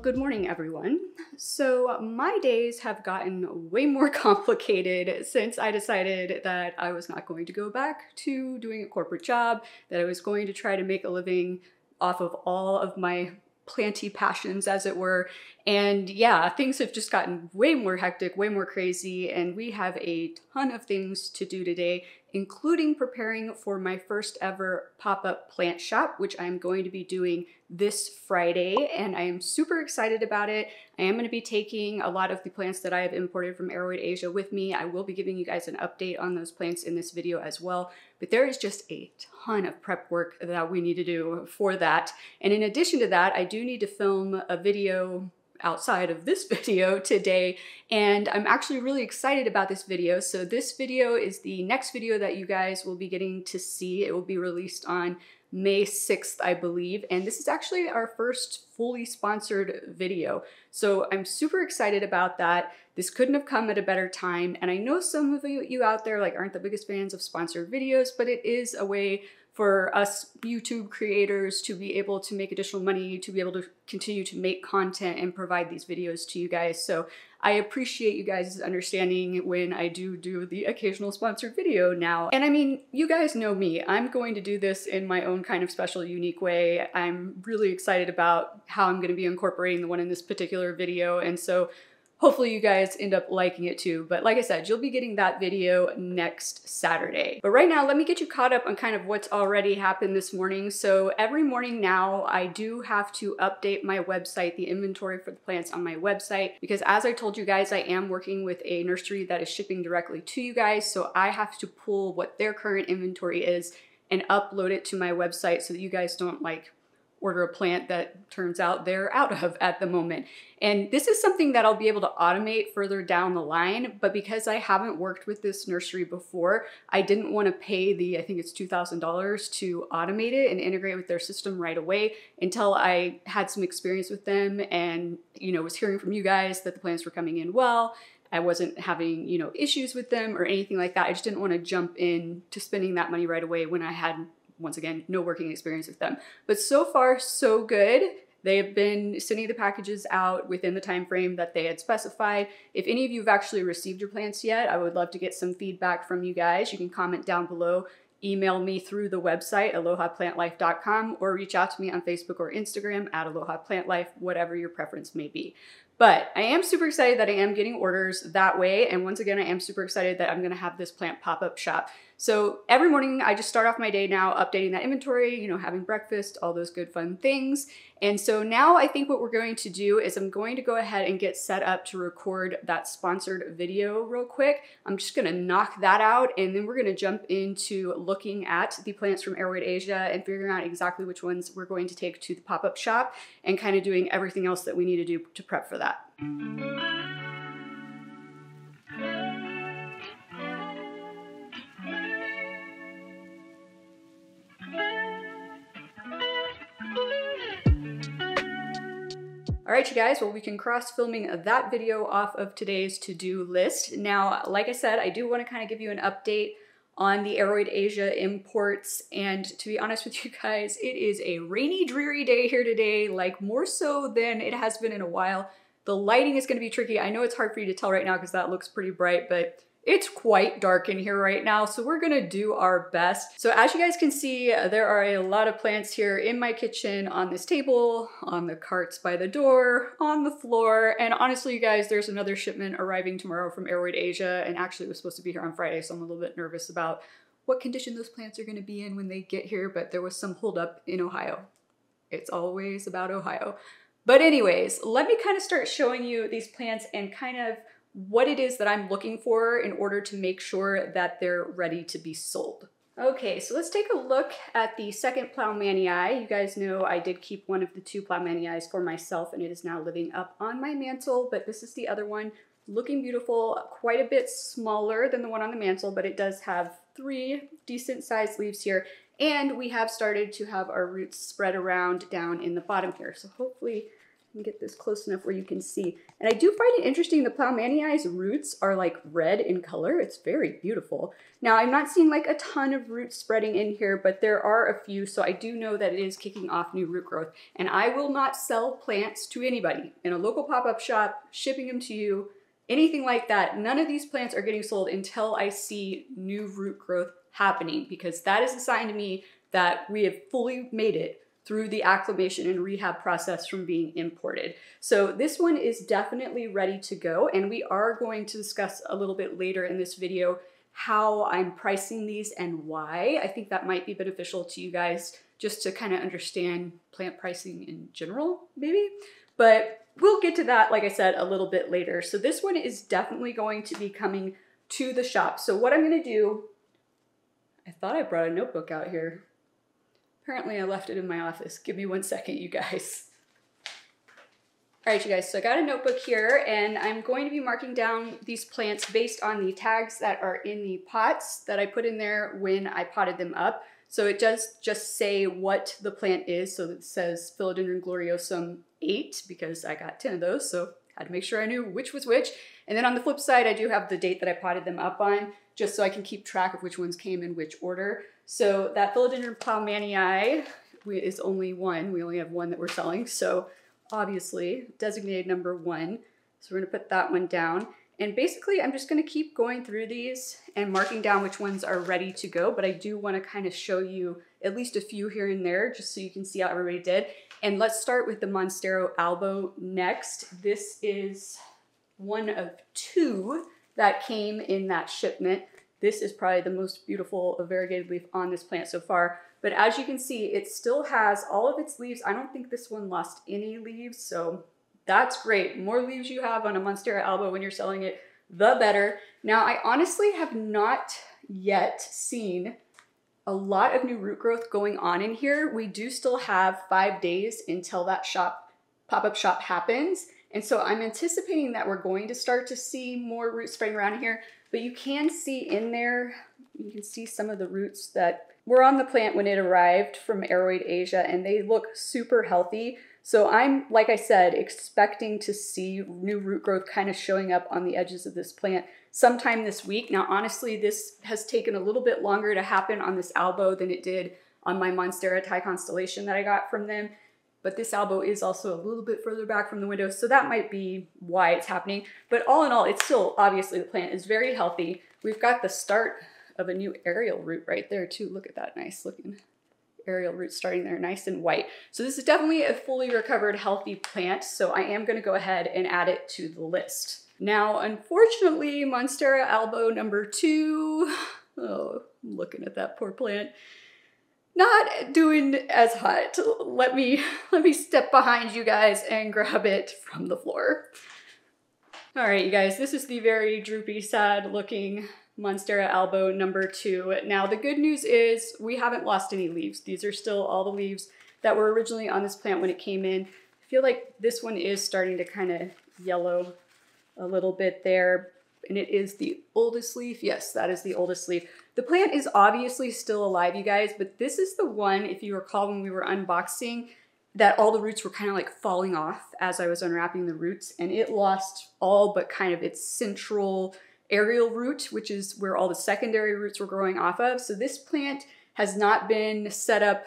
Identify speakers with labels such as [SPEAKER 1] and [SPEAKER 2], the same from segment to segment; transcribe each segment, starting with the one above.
[SPEAKER 1] good morning everyone. So my days have gotten way more complicated since I decided that I was not going to go back to doing a corporate job, that I was going to try to make a living off of all of my planty passions, as it were. And yeah, things have just gotten way more hectic, way more crazy, and we have a ton of things to do today, including preparing for my first ever pop-up plant shop, which I'm going to be doing this Friday, and I am super excited about it. I am going to be taking a lot of the plants that I have imported from Aroid Asia with me. I will be giving you guys an update on those plants in this video as well, but there is just a ton of prep work that we need to do for that. And in addition to that, I do need to film a video outside of this video today, and I'm actually really excited about this video. So this video is the next video that you guys will be getting to see. It will be released on May 6th, I believe, and this is actually our first fully sponsored video. So I'm super excited about that. This couldn't have come at a better time, and I know some of you out there aren't the biggest fans of sponsored videos, but it is a way for us YouTube creators to be able to make additional money, to be able to continue to make content and provide these videos to you guys. So I appreciate you guys' understanding when I do the occasional sponsored video now. And I mean, you guys know me. I'm going to do this in my own kind of special, unique way. I'm really excited about how I'm going to be incorporating the one in this particular video. And so hopefully you guys end up liking it too. But like I said, you'll be getting that video next Saturday. But right now, let me get you caught up on kind of what's already happened this morning. So every morning now, I do have to update my website, the inventory for the plants on my website, because as I told you guys, I am working with a nursery that is shipping directly to you guys. So I have to pull what their current inventory is and upload it to my website so that you guys don't order a plant that turns out they're out of at the moment. And this is something that I'll be able to automate further down the line, but because I haven't worked with this nursery before, I didn't want to pay I think it's $2,000 to automate it and integrate with their system right away until I had some experience with them and, was hearing from you guys that the plants were coming in well. I wasn't having, issues with them or anything like that. I just didn't want to jump in to spending that money right away when I had, once again, no working experience with them. But so far, so good. They have been sending the packages out within the time frame that they had specified. If any of you have actually received your plants yet, I would love to get some feedback from you guys. You can comment down below, email me through the website, alohaplantlife.com, or reach out to me on Facebook or Instagram at Aloha Plant Life, whatever your preference may be. But I am super excited that I am getting orders that way. And once again, I am super excited that I'm going to have this plant pop-up shop. So every morning I just start off my day now updating that inventory, having breakfast, all those good fun things. And so now I think what we're going to do is I'm going to go ahead and get set up to record that sponsored video real quick. I'm just going to knock that out, and then we're going to jump into looking at the plants from Aroid Asia and figuring out exactly which ones we're going to take to the pop-up shop and kind of doing everything else that we need to do to prep for that. All right, you guys, well, we can cross filming that video off of today's to-do list. Now, like I said, I do want to kind of give you an update on the Aroid Asia imports. And to be honest with you guys, it is a rainy, dreary day here today, more so than it has been in a while. The lighting is going to be tricky. I know it's hard for you to tell right now because that looks pretty bright, but it's quite dark in here right now, so we're gonna do our best. So as you guys can see, there are a lot of plants here in my kitchen, on this table, on the carts by the door, on the floor, and honestly, you guys, there's another shipment arriving tomorrow from Aroid Asia, and actually it was supposed to be here on Friday, so I'm a little bit nervous about what condition those plants are gonna be in when they get here, but there was some holdup in Ohio. It's always about Ohio. But anyways, let me kind of start showing you these plants and kind of what it is that I'm looking for in order to make sure that they're ready to be sold. Okay, so let's take a look at the second Plowmanii. You guys know I did keep one of the two Plowmanii for myself, and it is now living up on my mantle, but this is the other one, looking beautiful, quite a bit smaller than the one on the mantle, but it does have 3 decent sized leaves here, and we have started to have our roots spread around down in the bottom here. So hopefully me get this close enough where you can see. And I do find it interesting, the Planty's roots are like red in color. It's very beautiful. Now I'm not seeing like a ton of roots spreading in here, but there are a few, so I do know that it is kicking off new root growth. And I will not sell plants to anybody in a local pop-up shop, shipping them to you, anything like that. None of these plants are getting sold until I see new root growth happening, because that is a sign to me that we have fully made it through the acclimation and rehab process from being imported. So this one is definitely ready to go, and we are going to discuss a little bit later in this video how I'm pricing these and why. I think that might be beneficial to you guys just to kind of understand plant pricing in general, maybe. But we'll get to that, like I said, a little bit later. So this one is definitely going to be coming to the shop. So what I'm gonna do, I thought I brought a notebook out here. Apparently I left it in my office. Give me 1 second, you guys. All right, you guys, so I got a notebook here, and I'm going to be marking down these plants based on the tags that are in the pots that I put in there when I potted them up. So it does just say what the plant is. So it says Philodendron gloriosum 8, because I got 10 of those, so I had to make sure I knew which was which. And then on the flip side, I do have the date that I potted them up on, just so I can keep track of which ones came in which order. So that Philodendron Planty is only one. We only have one that we're selling. So obviously designated number 1. So we're gonna put that one down. And basically I'm just gonna keep going through these and marking down which ones are ready to go. But I do wanna kind of show you at least a few here and there, just so you can see how everybody did. And let's start with the Monstera albo next. This is one of 2 that came in that shipment. This is probably the most beautiful variegated leaf on this plant so far. But as you can see, it still has all of its leaves. I don't think this one lost any leaves, so that's great. The more leaves you have on a Monstera albo when you're selling it, the better. Now, I honestly have not yet seen a lot of new root growth going on in here. We do still have 5 days until that pop-up shop happens. And so I'm anticipating that we're going to start to see more roots spreading around here. But you can see in there, you can see some of the roots that were on the plant when it arrived from Aroid Asia, and they look super healthy. So I'm, like I said, expecting to see new root growth kind of showing up on the edges of this plant sometime this week. Now, honestly, this has taken a little bit longer to happen on this albo than it did on my Monstera Thai constellation that I got from them. But this albo is also a little bit further back from the window, so that might be why it's happening. But all in all, it's still, obviously, the plant is very healthy. We've got the start of a new aerial root right there too. Look at that nice looking aerial root starting there, nice and white. So this is definitely a fully recovered, healthy plant, so I am gonna go ahead and add it to the list. Now, unfortunately, Monstera albo number 2, oh, I'm looking at that poor plant. Not doing as hot. Let me step behind you guys and grab it from the floor. All right, you guys, this is the very droopy, sad looking Monstera albo number 2. Now, the good news is we haven't lost any leaves. These are still all the leaves that were originally on this plant when it came in. I feel like this one is starting to kind of yellow a little bit there. And it is the oldest leaf. Yes, that is the oldest leaf. The plant is obviously still alive, you guys, but this is the one, if you recall when we were unboxing, that all the roots were kind of like falling off as I was unwrapping the roots, and it lost all but kind of its central aerial root, which is where all the secondary roots were growing off of. So this plant has not been set up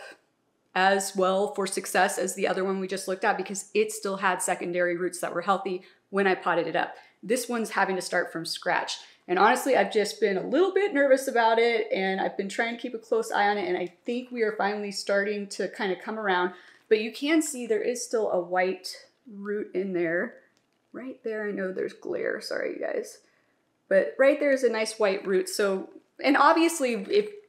[SPEAKER 1] as well for success as the other one we just looked at, because it still had secondary roots that were healthy when I potted it up. This one's having to start from scratch. And honestly, I've just been a little bit nervous about it, and I've been trying to keep a close eye on it, and I think we are finally starting to kind of come around. But you can see there is still a white root in there. Right there, I know there's glare, sorry you guys. But right there is a nice white root. So, and obviously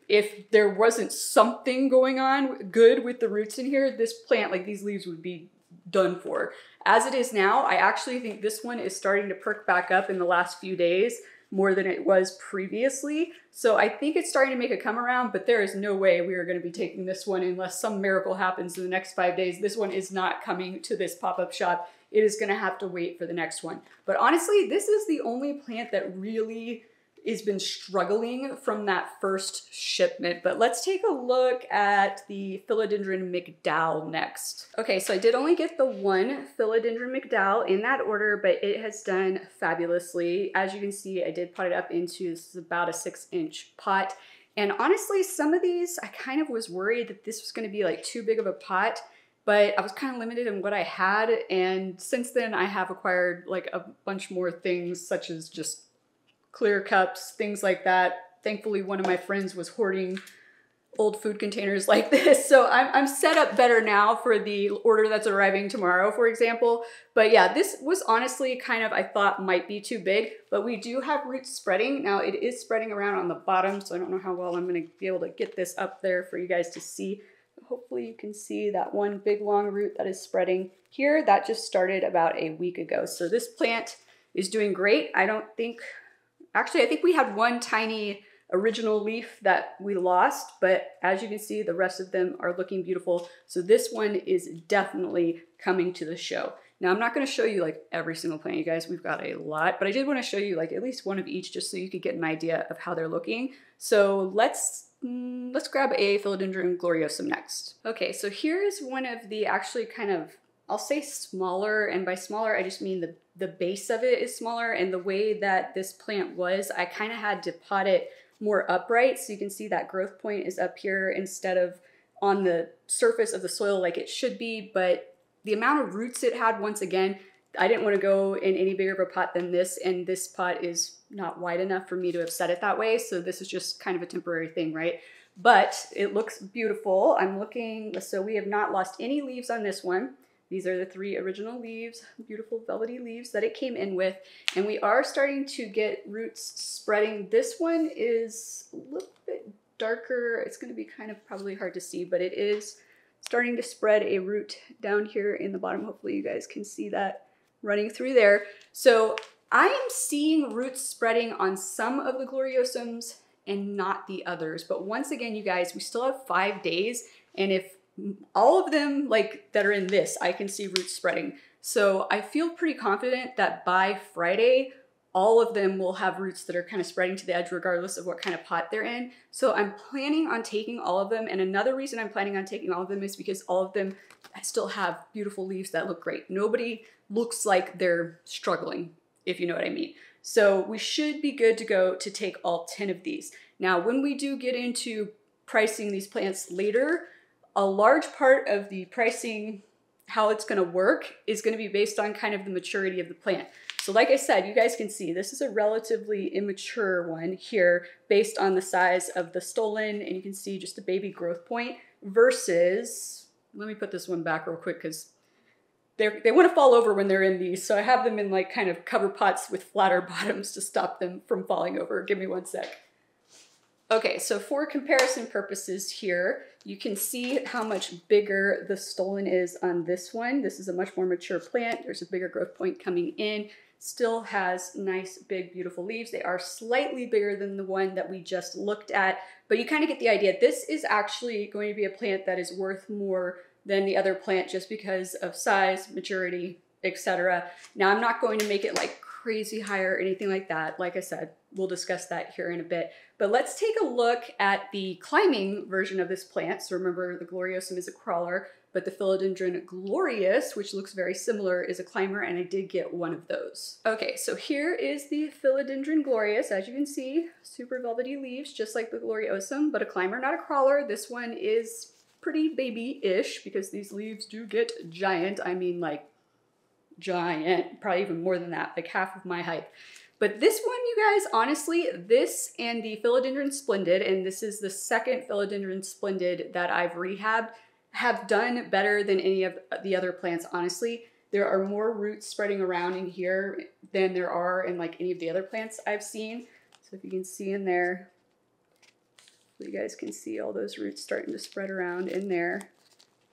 [SPEAKER 1] if there wasn't something going on good with the roots in here, this plant, like these leaves would be done for. As it is now, I actually think this one is starting to perk back up in the last few days more than it was previously. So I think it's starting to make a come around, but there is no way we are going to be taking this one unless some miracle happens in the next 5 days. This one is not coming to this pop-up shop. It is going to have to wait for the next one. But honestly, this is the only plant that really has been struggling from that first shipment. But let's take a look at the Philodendron McDowell next. Okay, so I did only get the one Philodendron McDowell in that order, but it has done fabulously. As you can see, I did pot it up into, this is about a 6-inch pot. And honestly, some of these, I kind of was worried that this was gonna be like too big of a pot, but I was kind of limited in what I had. And since then I have acquired like a bunch more things, such as just clear cups, things like that. Thankfully, one of my friends was hoarding old food containers like this. So I'm set up better now for the order that's arriving tomorrow, for example. But yeah, this was honestly kind of, I thought might be too big, but we do have roots spreading. Now it is spreading around on the bottom, so I don't know how well I'm gonna be able to get this up there for you guys to see. Hopefully you can see that one big long root that is spreading here. That just started about a week ago. So this plant is doing great. Actually, I think we had one tiny original leaf that we lost, but as you can see, the rest of them are looking beautiful. So this one is definitely coming to the show. Now, I'm not going to show you like every single plant, you guys. We've got a lot, but I did want to show you like at least one of each just so you could get an idea of how they're looking. So let's grab a Philodendron gloriosum next. Okay, so here is one of the actually kind of, I'll say smaller, and by smaller I just mean the base of it is smaller, and the way that this plant was, I kind of had to pot it more upright, so you can see that growth point is up here instead of on the surface of the soil like it should be. But the amount of roots it had, once again, I didn't want to go in any bigger of a pot than this, and this pot is not wide enough for me to have set it that way, so this is just kind of a temporary thing, right? But it looks beautiful. I'm looking, so we have not lost any leaves on this one. These are the 3 original leaves, beautiful velvety leaves that it came in with. And we are starting to get roots spreading. This one is a little bit darker. It's going to be kind of probably hard to see, but it is starting to spread a root down here in the bottom. Hopefully you guys can see that running through there. So I am seeing roots spreading on some of the gloriosums and not the others. But once again, you guys, we still have 5 days. And if all of them like that are in this, I can see roots spreading. So I feel pretty confident that by Friday, all of them will have roots that are kind of spreading to the edge regardless of what kind of pot they're in. So I'm planning on taking all of them. And another reason I'm planning on taking all of them is because all of them still have beautiful leaves that look great. Nobody looks like they're struggling, if you know what I mean. So we should be good to go to take all 10 of these. Now, when we do get into pricing these plants later, a large part of the pricing, how it's going to work, is going to be based on kind of the maturity of the plant. So like I said, you guys can see this is a relatively immature one here based on the size of the stolon, and you can see just a baby growth point versus, let me put this one back real quick because they want to fall over when they're in these. So I have them in like kind of cover pots with flatter bottoms to stop them from falling over. Give me one sec. Okay, so for comparison purposes here, you can see how much bigger the stolon is on this one. This is a much more mature plant. There's a bigger growth point coming in. Still has nice, big, beautiful leaves. They are slightly bigger than the one that we just looked at, but you kind of get the idea. This is actually going to be a plant that is worth more than the other plant just because of size, maturity, etc. Now, I'm not going to make it like crazy high or anything like that. Like I said, we'll discuss that here in a bit. But let's take a look at the climbing version of this plant. So remember, the gloriosum is a crawler, but the Philodendron glorious, which looks very similar, is a climber, and I did get one of those. Okay, so here is the Philodendron glorious. As you can see, super velvety leaves, just like the gloriosum, but a climber, not a crawler. This one is pretty baby-ish because these leaves do get giant. I mean, like giant, probably even more than that, like half of my height. But this one, you guys, honestly, this and the Philodendron splendid, and this is the second Philodendron splendid that I've rehabbed, have done better than any of the other plants, honestly. There are more roots spreading around in here than there are in like any of the other plants I've seen. So if you can see in there, you guys can see all those roots starting to spread around in there.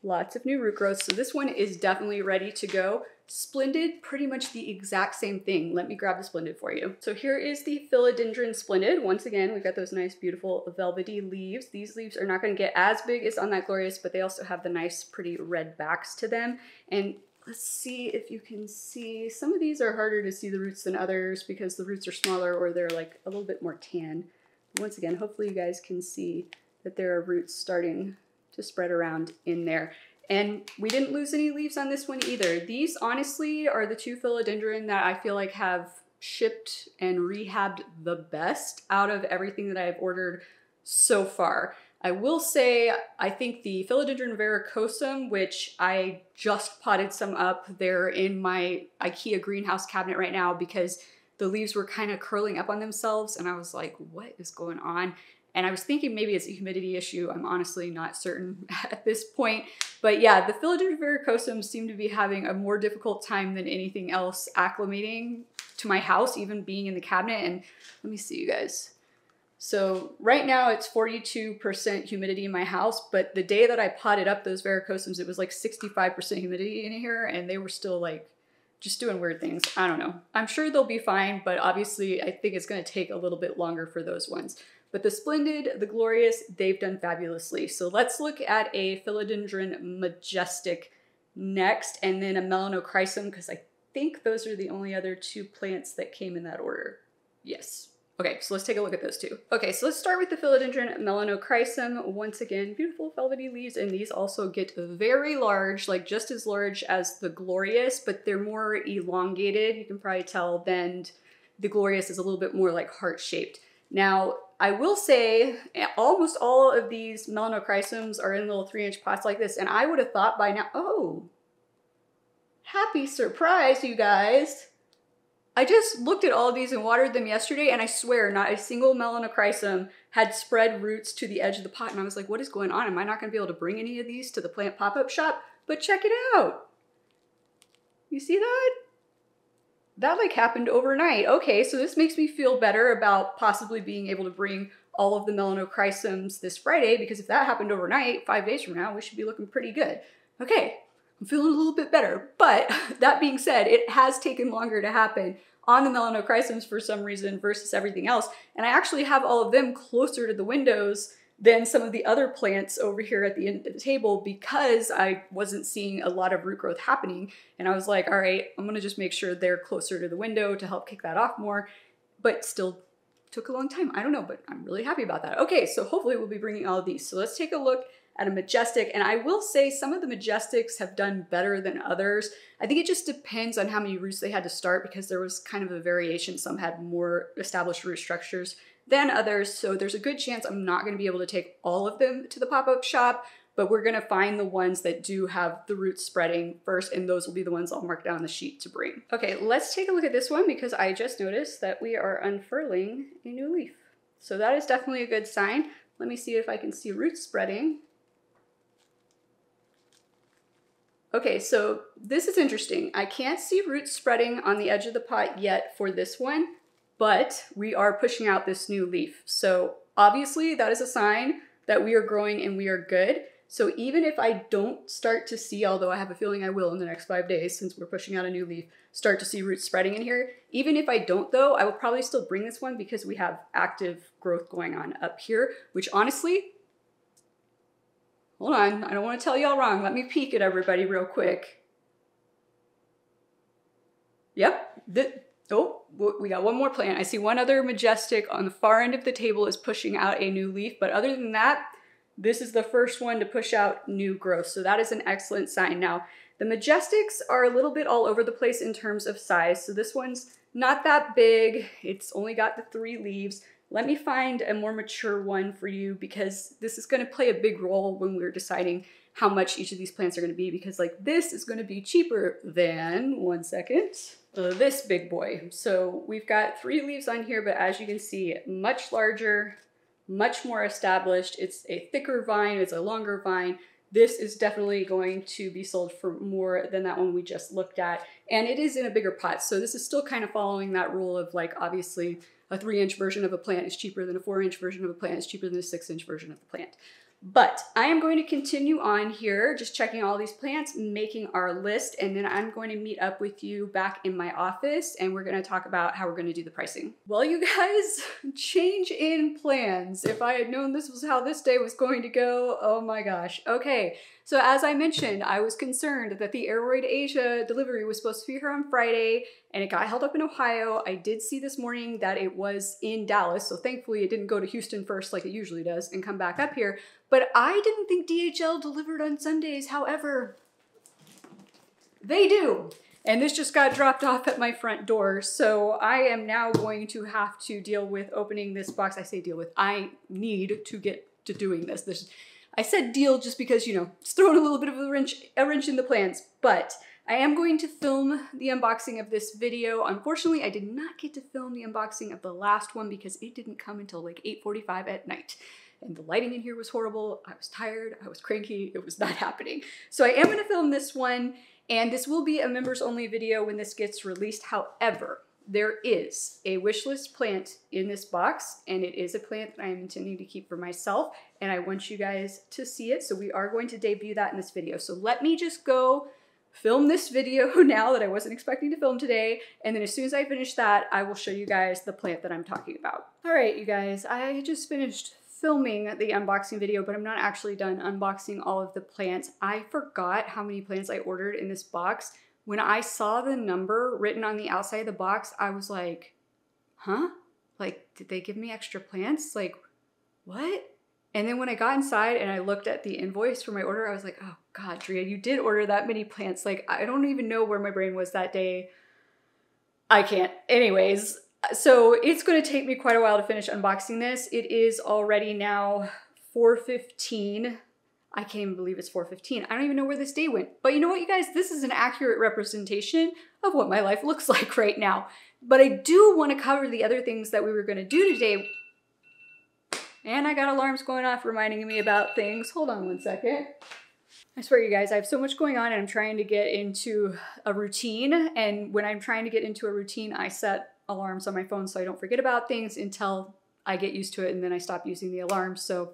[SPEAKER 1] Lots of new root growth. So this one is definitely ready to go. Splendid, pretty much the exact same thing. Let me grab the splendid for you. So here is the Philodendron splendid. Once again, we've got those nice, beautiful velvety leaves. These leaves are not going to get as big as on that glorious, but they also have the nice, pretty red backs to them. And let's see if you can see. Some of these are harder to see the roots than others because the roots are smaller or they're like a little bit more tan. Once again, hopefully you guys can see that there are roots starting to spread around in there. And we didn't lose any leaves on this one either. These honestly are the two philodendron that I feel like have shipped and rehabbed the best out of everything that I've ordered so far. I will say, I think the philodendron verrucosum, which I just potted some up, they're in my IKEA greenhouse cabinet right now because the leaves were kind of curling up on themselves and I was like, what is going on? And I was thinking maybe it's a humidity issue. I'm honestly not certain at this point. But yeah, the philodendron verrucosum seem to be having a more difficult time than anything else acclimating to my house, even being in the cabinet. And let me see you guys. So right now it's 42% humidity in my house, but the day that I potted up those verrucosums, it was like 65% humidity in here and they were still like just doing weird things. I don't know. I'm sure they'll be fine, but obviously I think it's going to take a little bit longer for those ones. But the Splendid, the Glorious, they've done fabulously. So let's look at a Philodendron Majestic next, and then a Melanochrysum, because I think those are the only other two plants that came in that order. Yes. Okay, so let's take a look at those two. Okay, so let's start with the Philodendron Melanochrysum. Once again, beautiful velvety leaves, and these also get very large, like just as large as the Glorious, but they're more elongated. You can probably tell then the Glorious is a little bit more like heart-shaped. Now, I will say almost all of these Melanochrysums are in little 3-inch pots like this, and I would have thought by now, oh, happy surprise, you guys. I just looked at all of these and watered them yesterday, and I swear not a single Melanochrysum had spread roots to the edge of the pot, and I was like, what is going on? Am I not going to be able to bring any of these to the plant pop-up shop? But check it out. You see that? That like happened overnight. Okay, so this makes me feel better about possibly being able to bring all of the Melanochrysums this Friday, because if that happened overnight, 5 days from now, we should be looking pretty good. Okay, I'm feeling a little bit better. But that being said, it has taken longer to happen on the Melanochrysums for some reason versus everything else. And I actually have all of them closer to the windows than some of the other plants over here at the end of the table because I wasn't seeing a lot of root growth happening. And I was like, all right, I'm gonna just make sure they're closer to the window to help kick that off more, but still took a long time. I don't know, but I'm really happy about that. Okay, so hopefully we'll be bringing all of these. So let's take a look at a Majestic. And I will say some of the Majestics have done better than others. I think it just depends on how many roots they had to start because there was kind of a variation. Some had more established root structures than others. So there's a good chance I'm not going to be able to take all of them to the pop-up shop, but we're going to find the ones that do have the roots spreading first, and those will be the ones I'll mark down the sheet to bring. Okay, let's take a look at this one because I just noticed that we are unfurling a new leaf. So that is definitely a good sign. Let me see if I can see roots spreading. Okay, so this is interesting. I can't see roots spreading on the edge of the pot yet for this one, but we are pushing out this new leaf. So obviously that is a sign that we are growing and we are good. So even if I don't start to see, although I have a feeling I will in the next 5 days since we're pushing out a new leaf, start to see roots spreading in here. Even if I don't though, I will probably still bring this one because we have active growth going on up here, which honestly, hold on, I don't want to tell y'all wrong. Let me peek at everybody real quick. Yep, oh, we got one more plant. I see one other Majestic on the far end of the table is pushing out a new leaf, but other than that, this is the first one to push out new growth. So that is an excellent sign. Now, the Majestics are a little bit all over the place in terms of size. So this one's not that big. It's only got the 3 leaves. Let me find a more mature one for you because this is going to play a big role when we're deciding how much each of these plants are going to be, because like this is going to be cheaper than, one second, this big boy. So we've got 3 leaves on here, but as you can see, much larger, much more established. It's a thicker vine, it's a longer vine. This is definitely going to be sold for more than that one we just looked at. And it is in a bigger pot. So this is still kind of following that rule of like, obviously a 3-inch version of a plant is cheaper than a 4-inch version of a plant is cheaper than a 6-inch version of the plant. But I am going to continue on here, just checking all these plants, making our list, and then I'm going to meet up with you back in my office and we're going to talk about how we're going to do the pricing. Well, you guys, change in plans. If I had known this was how this day was going to go, oh my gosh. Okay, So as I mentioned, I was concerned that the Aroid Asia delivery was supposed to be here on Friday and it got held up in Ohio. I did see this morning that it was in Dallas, so thankfully it didn't go to Houston first like it usually does and come back up here. But I didn't think DHL delivered on Sundays. However, they do. And this just got dropped off at my front door. So I am now going to have to deal with opening this box. I say deal with, I need to get to doing this. I said deal just because, you know, it's throwing a little bit of a wrench in the plans, but I am going to film the unboxing of this video. Unfortunately, I did not get to film the unboxing of the last one because it didn't come until like 8:45 at night. And the lighting in here was horrible. I was tired, I was cranky, it was not happening. So I am gonna film this one, and this will be a members only video when this gets released. However, there is a wish list plant in this box, and it is a plant that I am intending to keep for myself, and I want you guys to see it. So we are going to debut that in this video. So let me just go film this video now that I wasn't expecting to film today, and then as soon as I finish that, I will show you guys the plant that I'm talking about. All right, you guys, I just finished filming the unboxing video, but I'm not actually done unboxing all of the plants. I forgot how many plants I ordered in this box. When I saw the number written on the outside of the box, I was like, huh? Like, did they give me extra plants? Like, what? And then when I got inside and I looked at the invoice for my order, I was like, oh God, Drea, you did order that many plants. Like, I don't even know where my brain was that day. I can't. Anyways, so it's going to take me quite a while to finish unboxing this. It is already now 4:15. I can't even believe it's 4:15. I don't even know where this day went. But you know what, you guys? This is an accurate representation of what my life looks like right now. But I do want to cover the other things that we were going to do today. And I got alarms going off reminding me about things. Hold on one second. I swear, you guys, I have so much going on and I'm trying to get into a routine. And when I'm trying to get into a routine, I set alarms on my phone so I don't forget about things until I get used to it, and then I stop using the alarms. So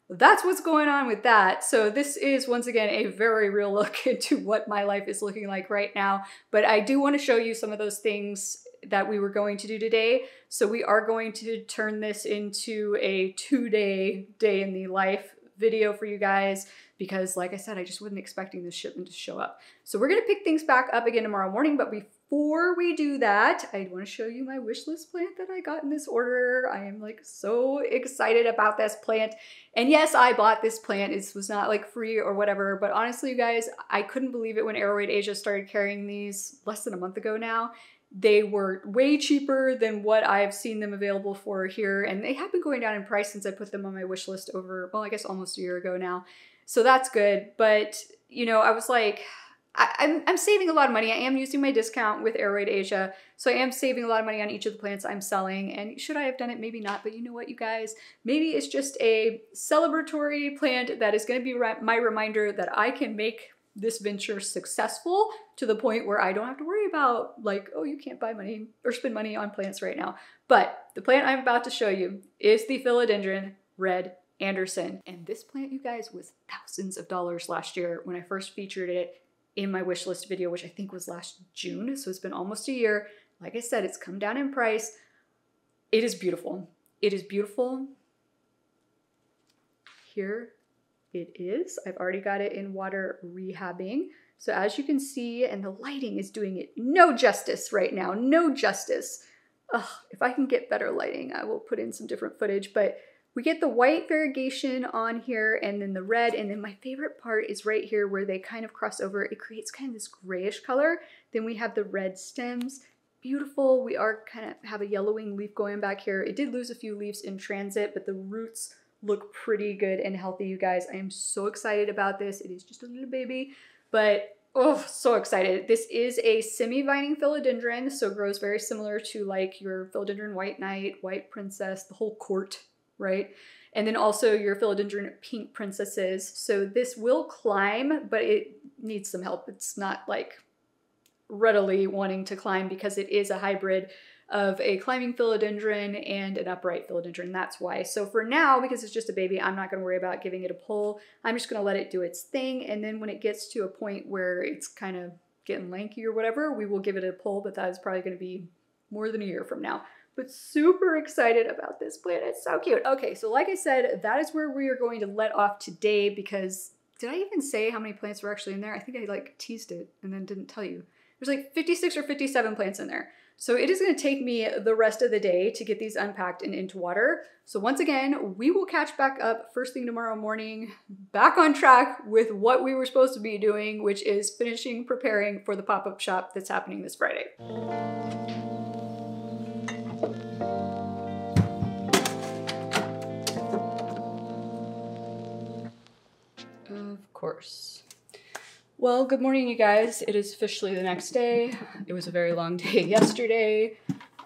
[SPEAKER 1] that's what's going on with that. So this is, once again, a very real look into what my life is looking like right now. But I do want to show you some of those things that we were going to do today. So we are going to turn this into a 2-day day in the life video for you guys, because like I said, I just wasn't expecting this shipment to show up. So we're gonna pick things back up again tomorrow morning, but before we do that, I want to show you my wish list plant that I got in this order. I am like so excited about this plant. And yes, I bought this plant. It was not like free or whatever, but honestly, you guys, I couldn't believe it when Aroid Asia started carrying these less than a month ago now. They were way cheaper than what I've seen them available for here, and they have been going down in price since I put them on my wish list over, well, I guess almost a year ago now. So that's good. But, you know, I was like, I'm saving a lot of money. I am using my discount with Aroid Asia, so I am saving a lot of money on each of the plants I'm selling. And should I have done it? Maybe not. But you know what, you guys? Maybe it's just a celebratory plant that is going to be my reminder that I can make this venture successful to the point where I don't have to worry about like, oh, you can't buy money or spend money on plants right now. But the plant I'm about to show you is the Philodendron Red Anderson. And this plant, you guys, was thousands of dollars last year when I first featured it in my wish list video, which I think was last June. So it's been almost a year. Like I said, it's come down in price. It is beautiful. It is beautiful. Here it is. I've already got it in water rehabbing. So as you can see, and the lighting is doing it no justice right now, no justice. Ugh, if I can get better lighting, I will put in some different footage, but we get the white variegation on here and then the red, and then my favorite part is right here where they kind of cross over. It creates kind of this grayish color. Then we have the red stems. Beautiful. We are kind of have a yellowing leaf going back here. It did lose a few leaves in transit, but the roots look pretty good and healthy, you guys. I am so excited about this. It is just a little baby, but oh, so excited. This is a semi-vining philodendron, so grows very similar to like your philodendron white knight, white princess, the whole court, right? And then also your philodendron pink princesses. So this will climb, but it needs some help. It's not like readily wanting to climb because it is a hybrid of a climbing philodendron and an upright philodendron. That's why. So for now, because it's just a baby, I'm not going to worry about giving it a pull. I'm just going to let it do its thing. And then when it gets to a point where it's kind of getting lanky or whatever, we will give it a pull, but that is probably going to be more than a year from now. But super excited about this plant. It's so cute. Okay, so like I said, that is where we are going to let off today because Did I even say how many plants were actually in there? I think I like teased it and then didn't tell you. There's like 56 or 57 plants in there. So it is going to take me the rest of the day to get these unpacked and into water. So once again, we will catch back up first thing tomorrow morning, back on track with what we were supposed to be doing, which is finishing preparing for the pop-up shop that's happening this Friday. Of course. Well, good morning, you guys. It is officially the next day. It was a very long day yesterday.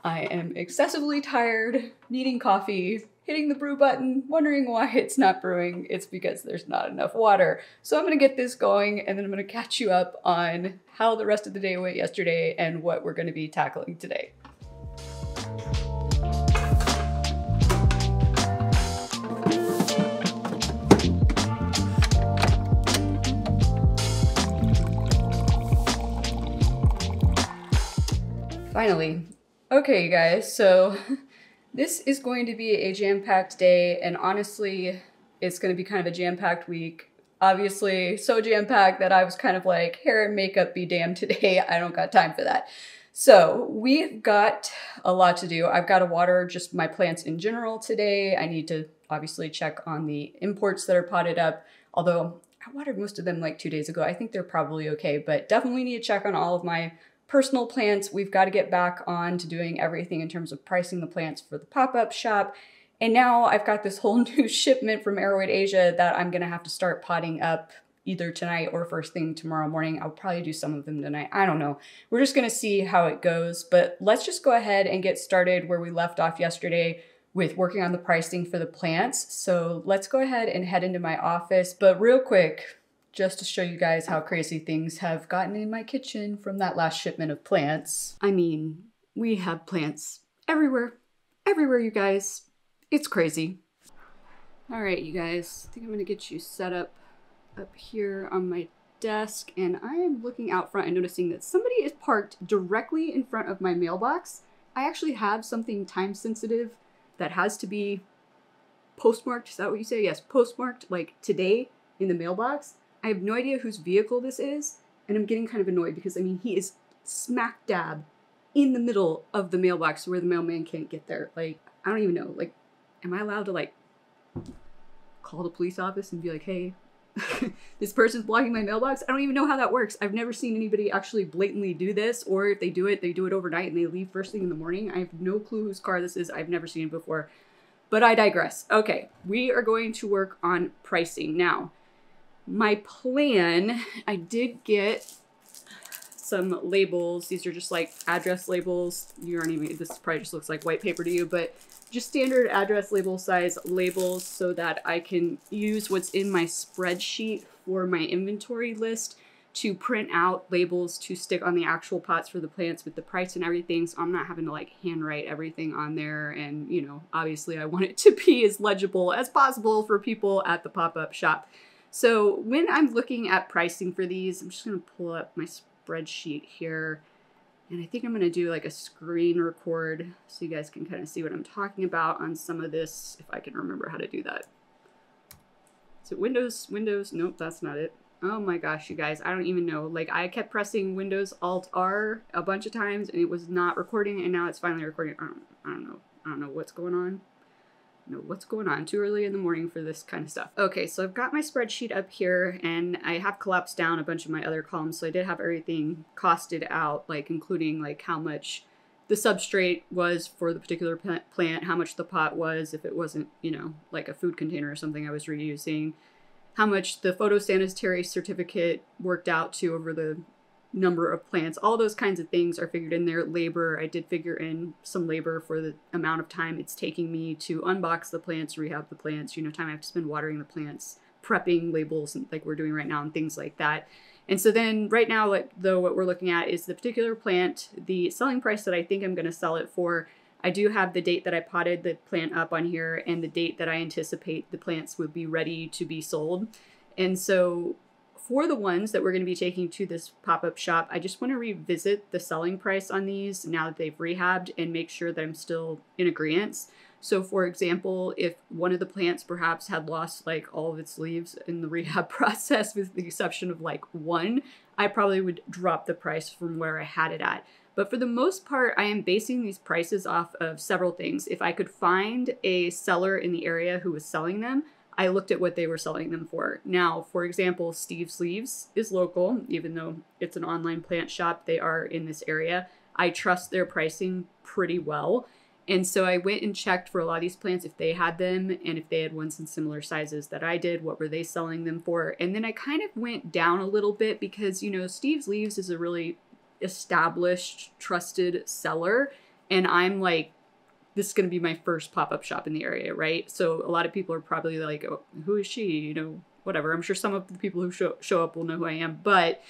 [SPEAKER 1] I am excessively tired, needing coffee, hitting the brew button, wondering why it's not brewing. It's because there's not enough water. So I'm gonna get this going and then I'm gonna catch you up on how the rest of the day went yesterday and what we're gonna be tackling today. Finally. Okay, you guys, so this is going to be a jam-packed day, and honestly, it's going to be kind of a jam-packed week. Obviously, so jam-packed that I was kind of like, hair and makeup be damned today. I don't got time for that. So we've got a lot to do. I've got to water just my plants in general today. I need to obviously check on the imports that are potted up, although I watered most of them like 2 days ago. I think they're probably okay, but definitely need to check on all of my personal plants. We've got to get back on to doing everything in terms of pricing the plants for the pop-up shop. And now I've got this whole new shipment from Aroid Asia that I'm going to have to start potting up either tonight or first thing tomorrow morning. I'll probably do some of them tonight. I don't know. We're just going to see how it goes. But let's just go ahead and get started where we left off yesterday with working on the pricing for the plants. So let's go ahead and head into my office. But real quick, just to show you guys how crazy things have gotten in my kitchen from that last shipment of plants. I mean, we have plants everywhere, you guys. It's crazy. All right, you guys, I think I'm gonna get you set up here on my desk, and I am looking out front and noticing that somebody is parked directly in front of my mailbox. I actually have something time sensitive that has to be postmarked. Is that what you say? Yes, postmarked like today in the mailbox. I have no idea whose vehicle this is, and I'm getting kind of annoyed because, I mean, he is smack dab in the middle of the mailbox where the mailman can't get there. Like, I don't even know. Like, am I allowed to, like, call the police office and be like, hey, this person's blocking my mailbox? I don't even know how that works. I've never seen anybody actually blatantly do this, or if they do it overnight and they leave first thing in the morning. I have no clue whose car this is. I've never seen it before, but I digress. Okay, we are going to work on pricing now. My plan, I did get some labels. These are just like address labels. You aren't even, this probably just looks like white paper to you, but just standard address label size labels so that I can use what's in my spreadsheet for my inventory list to print out labels to stick on the actual pots for the plants with the price and everything. So I'm not having to like handwrite everything on there. And, you know, obviously I want it to be as legible as possible for people at the pop-up shop. So when I'm looking at pricing for these, I'm just going to pull up my spreadsheet here. And I think I'm going to do like a screen record so you guys can kind of see what I'm talking about on some of this, if I can remember how to do that. Is it Windows? Windows? Nope, that's not it. Oh my gosh, you guys, I don't even know. Like, I kept pressing Windows Alt-R a bunch of times and it was not recording, and now it's finally recording. I don't know. I don't know what's going on. What's going on? Too early in the morning for this kind of stuff. Okay, so I've got my spreadsheet up here and I have collapsed down a bunch of my other columns. So I did have everything costed out, like including like how much the substrate was for the particular plant, how much the pot was, if it wasn't, you know, like a food container or something I was reusing, how much the photosanitary certificate worked out to over the number of plants. All those kinds of things are figured in there. Labor, I did figure in some labor for the amount of time it's taking me to unbox the plants, rehab the plants, you know, time I have to spend watering the plants, prepping labels and like we're doing right now and things like that. And so then right now, like though what we're looking at is the particular plant, the selling price that I think I'm going to sell it for. I do have the date that I potted the plant up on here and the date that I anticipate the plants would be ready to be sold. And so for the ones that we're going to be taking to this pop-up shop, I just want to revisit the selling price on these now that they've rehabbed and make sure that I'm still in agreement. So for example, if one of the plants perhaps had lost like all of its leaves in the rehab process, with the exception of like one, I probably would drop the price from where I had it at. But for the most part, I am basing these prices off of several things. If I could find a seller in the area who was selling them, I looked at what they were selling them for. Now, for example, Steve's Leaves is local, even though it's an online plant shop, they are in this area. I trust their pricing pretty well. And so I went and checked for a lot of these plants if they had them, and if they had ones in similar sizes that I did, what were they selling them for? And then I kind of went down a little bit because, you know, Steve's Leaves is a really established, trusted seller. And I'm like, this is going to be my first pop-up shop in the area, right? So a lot of people are probably like, oh, who is she? You know, whatever. I'm sure some of the people who show up will know who I am, but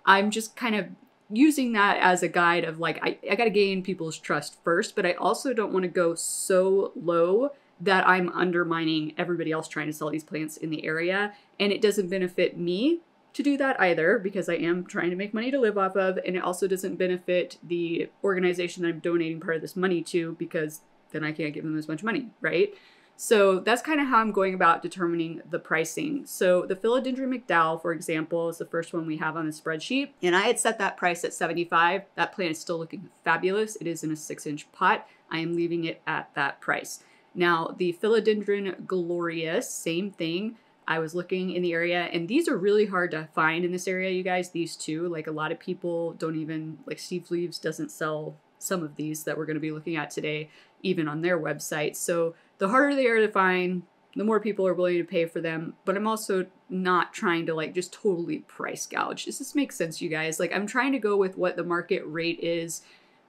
[SPEAKER 1] I'm just kind of using that as a guide of like, I got to gain people's trust first, but I also don't want to go so low that I'm undermining everybody else trying to sell these plants in the area. And it doesn't benefit me to do that either, because I am trying to make money to live off of, and it also doesn't benefit the organization that I'm donating part of this money to, because then I can't give them as much money, right? So that's kind of how I'm going about determining the pricing. So the Philodendron McDowell, for example, is the first one we have on the spreadsheet, and I had set that price at $75. That plant is still looking fabulous. It is in a 6-inch pot. I am leaving it at that price. Now the Philodendron Glorious, same thing. I was looking in the area, and these are really hard to find in this area, you guys, these two. Like, a lot of people don't even, like, Steve's Leaves doesn't sell some of these that we're going to be looking at today, even on their website. So the harder they are to find, the more people are willing to pay for them. But I'm also not trying to, like, just totally price gouge. Does this make sense, you guys? Like, I'm trying to go with what the market rate is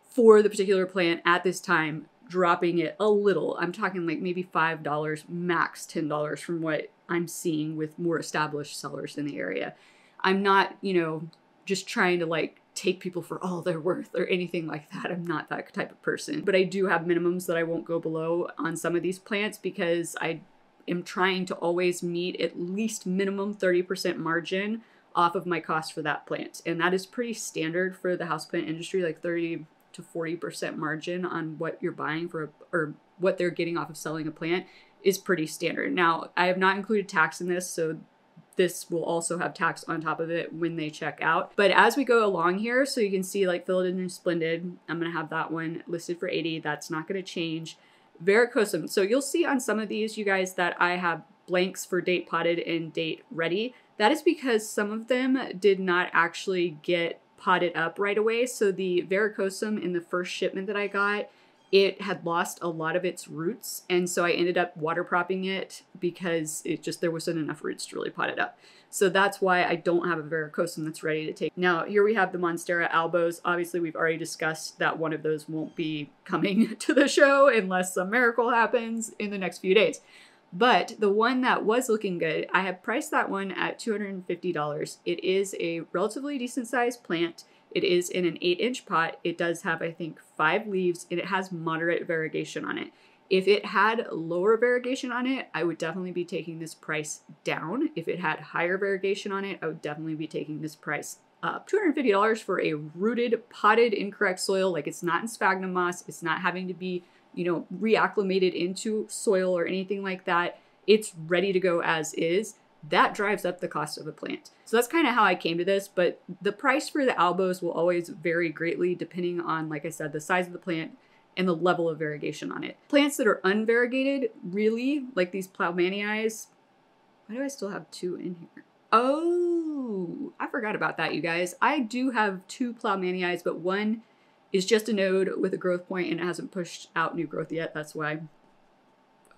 [SPEAKER 1] for the particular plant at this time, dropping it a little. I'm talking like maybe $5, max $10 from what I'm seeing with more established sellers in the area. I'm not, you know, just trying to like take people for all they're worth or anything like that. I'm not that type of person. But I do have minimums that I won't go below on some of these plants, because I am trying to always meet at least minimum 30% margin off of my cost for that plant. And that is pretty standard for the houseplant industry, like 30 to 40% margin on what you're buying for, or what they're getting off of selling a plant is pretty standard. Now, I have not included tax in this, so this will also have tax on top of it when they check out. But as we go along here, so you can see like Philodendron Splendid, I'm going to have that one listed for 80. That's not going to change. Varicosum. So you'll see on some of these, you guys, that I have blanks for date potted and date ready. That is because some of them did not actually get potted up right away. So the Varicosum in the first shipment that I got, it had lost a lot of its roots, and so I ended up water propping it because it just, there wasn't enough roots to really pot it up. So that's why I don't have a Varicosum that's ready to take. Now here we have the Monstera albos. Obviously we've already discussed that one of those won't be coming to the show unless some miracle happens in the next few days. But the one that was looking good, I have priced that one at $250. It is a relatively decent sized plant. It is in an 8-inch pot. It does have, I think, 5 leaves, and it has moderate variegation on it. If it had lower variegation on it, I would definitely be taking this price down. If it had higher variegation on it, I would definitely be taking this price up. $250 for a rooted, potted, incorrect soil. Like, it's not in sphagnum moss. It's not having to be, you know, reacclimated into soil or anything like that. It's ready to go as is. That drives up the cost of a plant. So that's kind of how I came to this, but the price for the albos will always vary greatly depending on, like I said, the size of the plant and the level of variegation on it. Plants that are unvariegated, really, like these Plowmanii, why do I still have 2 in here? Oh, I forgot about that, you guys. I do have 2 Plowmanii, but one is just a node with a growth point and it hasn't pushed out new growth yet. That's why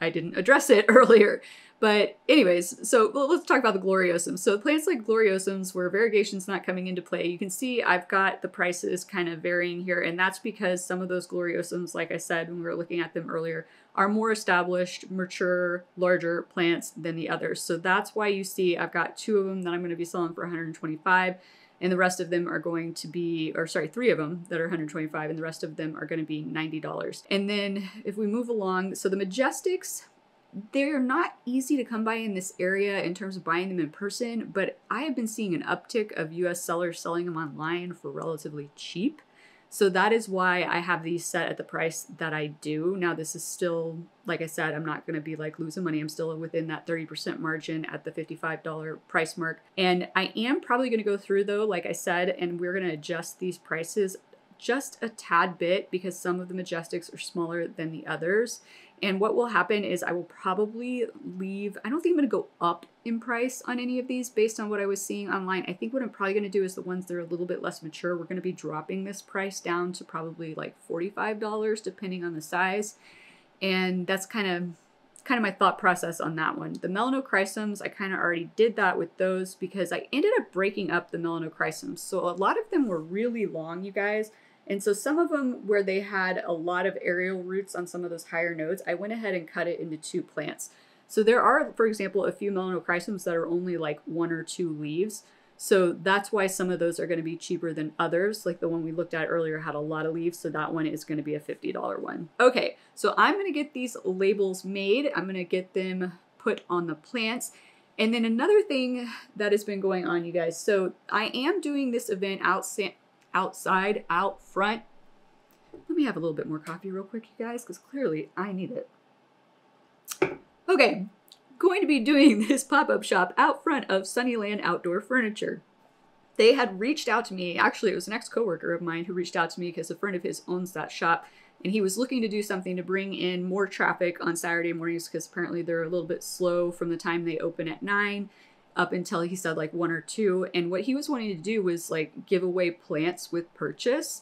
[SPEAKER 1] I didn't address it earlier. But anyways, so let's talk about the Gloriosums. So plants like Gloriosums where variegation's not coming into play, you can see I've got the prices kind of varying here, and that's because some of those Gloriosums, like I said when we were looking at them earlier, are more established, mature, larger plants than the others. So that's why you see I've got 2 of them that I'm going to be selling for $125, and the rest of them are going to be, or sorry, 3 of them that are $125, and the rest of them are going to be $90. And then if we move along, so the Majestics, they're not easy to come by in this area in terms of buying them in person, but I have been seeing an uptick of US sellers selling them online for relatively cheap. So that is why I have these set at the price that I do. Now this is still, like I said, I'm not going to be like losing money. I'm still within that 30% margin at the $55 price mark. And I am probably going to go through though, like I said, and we're going to adjust these prices just a tad bit because some of the Majestics are smaller than the others. And what will happen is I will probably leave, I don't think I'm going to go up in price on any of these based on what I was seeing online. I think what I'm probably going to do is the ones that are a little bit less mature, we're going to be dropping this price down to probably like $45 depending on the size. And that's kind of my thought process on that one. The melanochrysums, I kind of already did that with those because I ended up breaking up the melanochrysums. So a lot of them were really long, you guys. And so some of them where they had a lot of aerial roots on some of those higher nodes, I went ahead and cut it into 2 plants. So there are, for example, a few melanochrysums that are only like 1 or 2 leaves. So that's why some of those are going to be cheaper than others. Like the one we looked at earlier had a lot of leaves. So that one is going to be a $50 one. Okay, so I'm going to get these labels made. I'm going to get them put on the plants. And then another thing that has been going on, you guys. So I am doing this event outside, out front. Let me have a little bit more coffee real quick, you guys, because clearly I need it. Okay, going to be doing this pop-up shop out front of Sunnyland Outdoor Furniture. They had reached out to me. Actually, it was an ex-coworker of mine who reached out to me because a friend of his owns that shop, and he was looking to do something to bring in more traffic on Saturday mornings because apparently they're a little bit slow from the time they open at 9 up until he said like 1 or 2. And what he was wanting to do was like give away plants with purchase.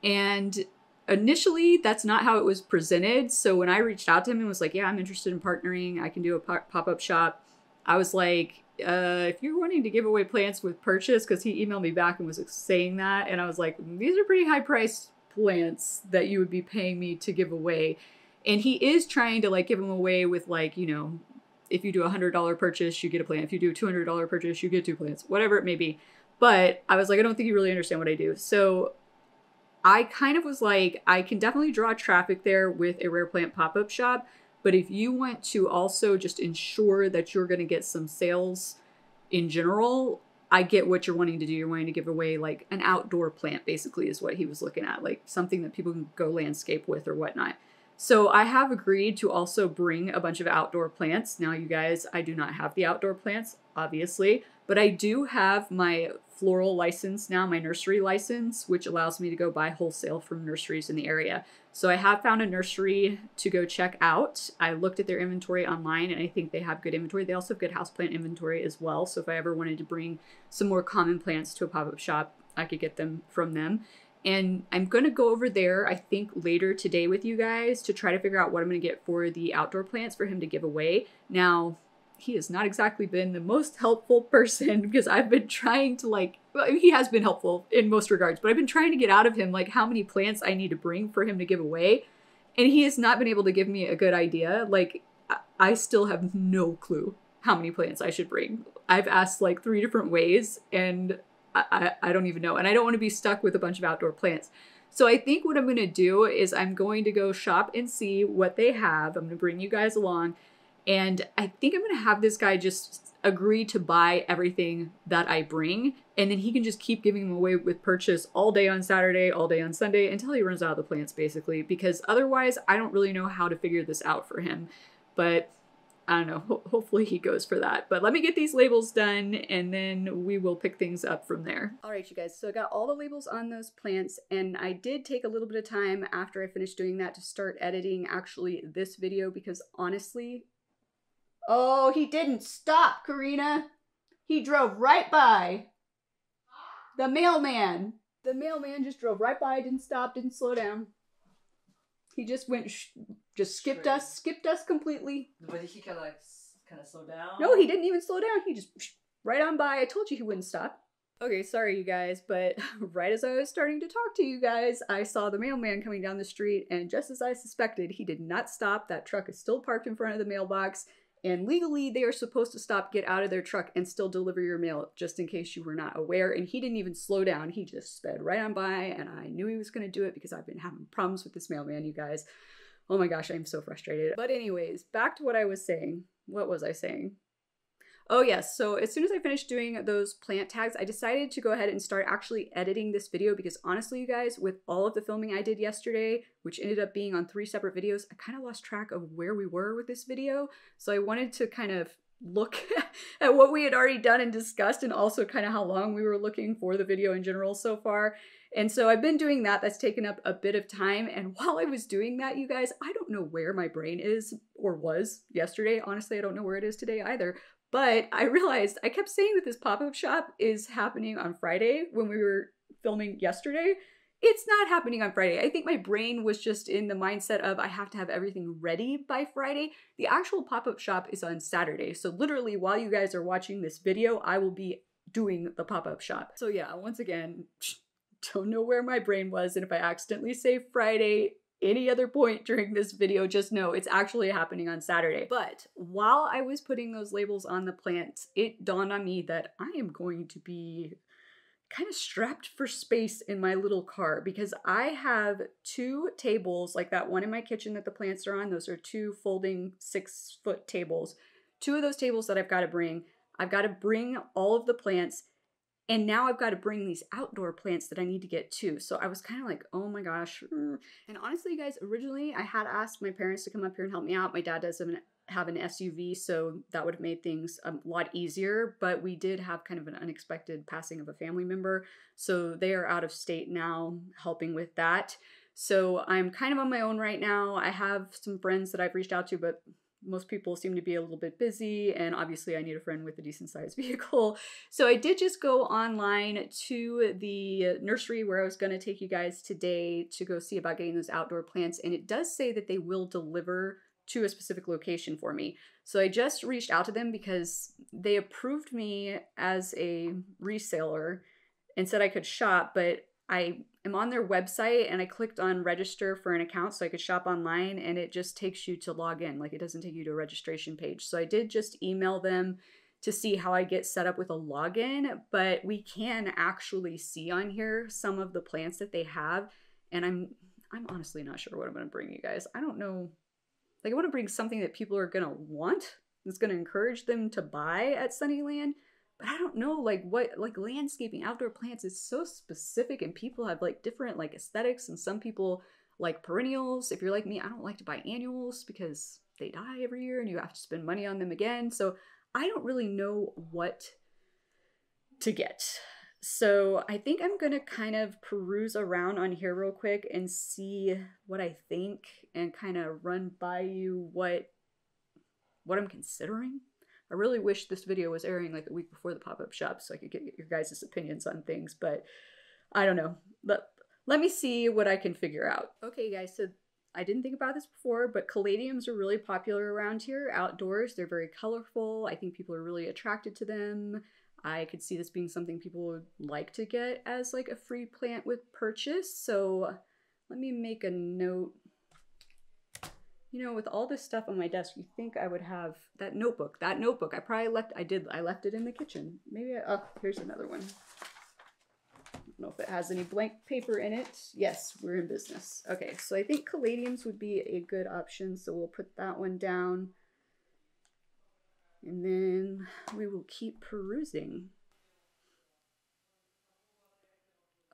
[SPEAKER 1] And initially that's not how it was presented. So when I reached out to him and was like, yeah, I'm interested in partnering, I can do a pop-up shop, I was like, if you're wanting to give away plants with purchase, because he emailed me back and was saying that, and I was like, these are pretty high priced plants that you would be paying me to give away. And he is trying to like give them away with like, you know, if you do a $100 purchase, you get a plant. If you do a $200 purchase, you get 2 plants, whatever it may be. But I was like, I don't think you really understand what I do. So I kind of was like, I can definitely draw traffic there with a rare plant pop-up shop. But if you want to also just ensure that you're going to get some sales in general, I get what you're wanting to do. You're wanting to give away like an outdoor plant, basically, is what he was looking at, like something that people can go landscape with or whatnot. So I have agreed to also bring a bunch of outdoor plants. Now, you guys, I do not have the outdoor plants, obviously, but I do have my floral license now, my nursery license, which allows me to go buy wholesale from nurseries in the area. So I have found a nursery to go check out. I looked at their inventory online and I think they have good inventory. They also have good houseplant inventory as well. So if I ever wanted to bring some more common plants to a pop-up shop, I could get them from them. And I'm going to go over there, I think, later today with you guys to try to figure out what I'm going to get for the outdoor plants for him to give away. Now, he has not exactly been the most helpful person because I've been trying to like, well, he has been helpful in most regards, but I've been trying to get out of him like how many plants I need to bring for him to give away. And he has not been able to give me a good idea. Like, I still have no clue how many plants I should bring. I've asked like 3 different ways and I don't even know. And I don't want to be stuck with a bunch of outdoor plants. So I think what I'm going to do is I'm going to go shop and see what they have. I'm going to bring you guys along. And I think I'm going to have this guy just agree to buy everything that I bring. And then he can just keep giving them away with purchase all day on Saturday, all day on Sunday until he runs out of the plants, basically. Because otherwise, I don't really know how to figure this out for him. But I don't know, hopefully he goes for that. But let me get these labels done and then we will pick things up from there. All right, you guys, so I got all the labels on those plants and I did take a little bit of time after I finished doing that to start editing actually this video because honestly, oh, he didn't stop, Karina. He drove right by. The mailman. The mailman just drove right by, didn't stop, didn't slow down. He just went, just skipped us completely.
[SPEAKER 2] But he kind of slowed down?
[SPEAKER 1] No, he didn't even slow down. He just right on by. I told you he wouldn't stop. Okay, sorry you guys, but right as I was starting to talk to you guys, I saw the mailman coming down the street, and just as I suspected, he did not stop. That truck is still parked in front of the mailbox, and legally they are supposed to stop, get out of their truck, and still deliver your mail, just in case you were not aware. And he didn't even slow down. He just sped right on by, and I knew he was going to do it because I've been having problems with this mailman, you guys. Oh my gosh, I'm so frustrated. But anyways, back to what I was saying. What was I saying? Oh yes, so as soon as I finished doing those plant tags, I decided to go ahead and start actually editing this video because honestly, you guys, with all of the filming I did yesterday, which ended up being on 3 separate videos, I kind of lost track of where we were with this video. So I wanted to kind of look at what we had already done and discussed, and also kind of how long we were looking for the video in general so far. And so I've been doing that. That's taken up a bit of time. And while I was doing that, you guys, I don't know where my brain is or was yesterday. Honestly, I don't know where it is today either. But I realized I kept saying that this pop-up shop is happening on Friday when we were filming yesterday. It's not happening on Friday. I think my brain was just in the mindset of I have to have everything ready by Friday. The actual pop-up shop is on Saturday. So literally while you guys are watching this video, I will be doing the pop-up shop. So yeah, once again, don't know where my brain was. And if I accidentally say Friday, any other point during this video, just know it's actually happening on Saturday. But while I was putting those labels on the plants, it dawned on me that I am going to be kind of strapped for space in my little car because I have 2 tables, like that one in my kitchen that the plants are on. Those are 2 folding 6-foot tables. 2 of those tables that I've got to bring. I've got to bring all of the plants. And now I've got to bring these outdoor plants that I need to get too. So I was kind of like, oh my gosh. And honestly, you guys, originally I had asked my parents to come up here and help me out. My dad doesn't have an SUV, so that would have made things a lot easier. But we did have kind of an unexpected passing of a family member. So they are out of state now helping with that. So I'm kind of on my own right now. I have some friends that I've reached out to, but most people seem to be a little bit busy, and obviously I need a friend with a decent sized vehicle. So I did just go online to the nursery where I was going to take you guys today to go see about getting those outdoor plants, and it does say that they will deliver to a specific location for me. So I just reached out to them because they approved me as a reseller and said I could shop, but I am on their website and I clicked on register for an account so I could shop online, and it just takes you to log in. Like, it doesn't take you to a registration page. So I did just email them to see how I get set up with a login, but we can actually see on here some of the plants that they have. And I'm honestly not sure what I'm going to bring you guys. I don't know. Like, I want to bring something that people are going to want, that's going to encourage them to buy at Sunnyland. But I don't know, like, what, like, landscaping, outdoor plants is so specific, and people have like different like aesthetics, and some people like perennials. If you're like me, I don't like to buy annuals because they die every year and you have to spend money on them again. So I don't really know what to get. So I think I'm gonna kind of peruse around on here real quick and see what I think, and kind of run by you what I'm considering. I really wish this video was airing like a week before the pop-up shop so I could get your guys' opinions on things, but I don't know. Let me see what I can figure out. Okay, guys, so I didn't think about this before, but caladiums are really popular around here outdoors. They're very colorful. I think people are really attracted to them. I could see this being something people would like to get as like a free plant with purchase. So let me make a note. You know, with all this stuff on my desk, you think I would have that notebook. That notebook, I left it in the kitchen. Maybe oh, here's another one. I don't know if it has any blank paper in it. Yes, we're in business. Okay, so I think caladiums would be a good option, so we'll put that one down. And then we will keep perusing.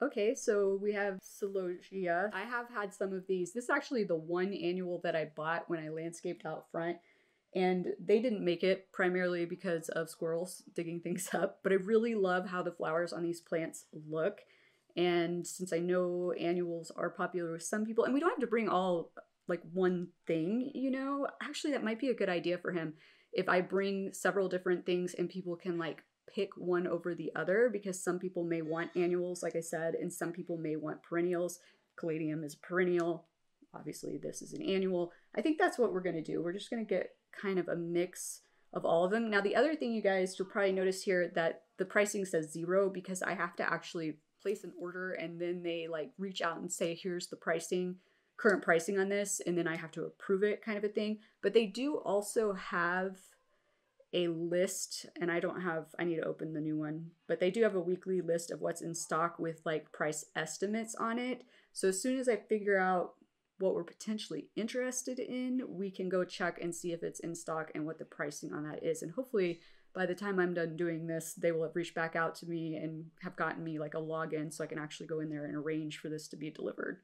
[SPEAKER 1] Okay, so we have celosia. I have had some of these. This is actually the one annual that I bought when I landscaped out front, and they didn't make it primarily because of squirrels digging things up, but I really love how the flowers on these plants look. And since I know annuals are popular with some people, and we don't have to bring all like one thing, you know, actually that might be a good idea for him. If I bring several different things and people can like pick one over the other, because some people may want annuals, like I said, and some people may want perennials. Caladium is a perennial. Obviously, this is an annual. I think that's what we're going to do. We're just going to get kind of a mix of all of them. Now, the other thing you guys, you'll probably notice here that the pricing says 0 because I have to actually place an order, and then they like reach out and say, here's the pricing, current pricing on this, and then I have to approve it, kind of a thing. But they do also have a list, and I need to open the new one, but they do have a weekly list of what's in stock with like price estimates on it. So as soon as I figure out what we're potentially interested in, we can go check and see if it's in stock and what the pricing on that is. And hopefully by the time I'm done doing this, they will have reached back out to me and have gotten me like a login so I can actually go in there and arrange for this to be delivered.